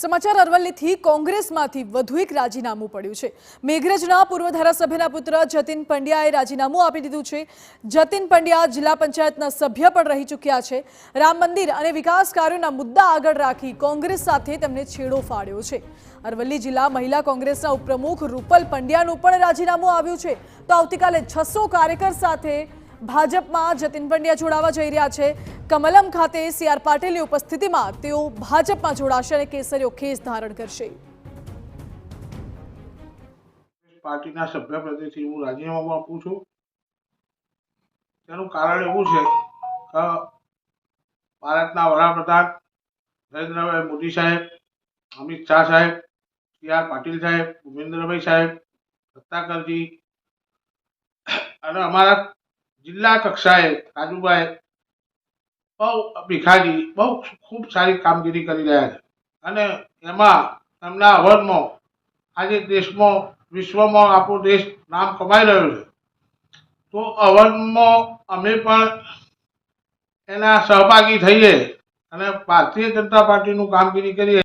સમાચાર અરવલ્લીથી કોંગ્રેસમાંથી વધુ એક રાજીનામું પડ્યું છે। મેઘરજના પૂર્વ ધારાસભ્યના પુત્ર જતીન પંડ્યાએ રાજીનામું આપી દીધું છે। જતીન પંડ્યા જિલ્લા પંચાયતના સભ્ય પણ રહી ચૂક્યા છે। રામ મંદિર અને વિકાસ કાર્યોના મુદ્દા આગળ રાખી કોંગ્રેસ સાથે તેમને છેડો ફાડ્યો છે। અરવલ્લી જિલ્લા મહિલા કોંગ્રેસના ઉપપ્રમુખ રૂપલ પંડ્યાનું પણ રાજીનામું આવ્યું છે। તો આવતીકાલે 600 કાર્યકર સાથે ભાજપમાં જતીન પંડ્યા જોડાવા જઈ રહ્યા છે। કમલમ ખાતે સીઆર પાટીલની ઉપસ્થિતિમાં તેઓ ભાજપમાં જોડાશે અને કેસરીયો ખેસ ધારણ કરશે। પાર્ટીના સભ્ય પદેથી હું રાજીનામું આપું છું। તેનું કારણ એવું છે કે ભારતના વડાપ્રધાન નરેન્દ્રભાઈ મોદી સાહેબ, અમિત શાહ સાહેબ, સીઆર પાટીલ સાહેબ, ભૂપેન્દ્રભાઈ સાહેબ, સત્તાકરજી અને અમારા જિલ્લા કક્ષાએ રાજુભાઈ ભીખાજી ખૂબ સારી કામગીરી કરી રહ્યા છે અને એમાં એમના અવરમાં આજે દેશમાં વિશ્વમાં આપણો દેશ નામ કમાઈ રહ્યો છે। તો અવરમાં અમે પણ એના સહભાગી થઈએ અને ભારતીય જનતા પાર્ટીનું કામગીરી કરીએ।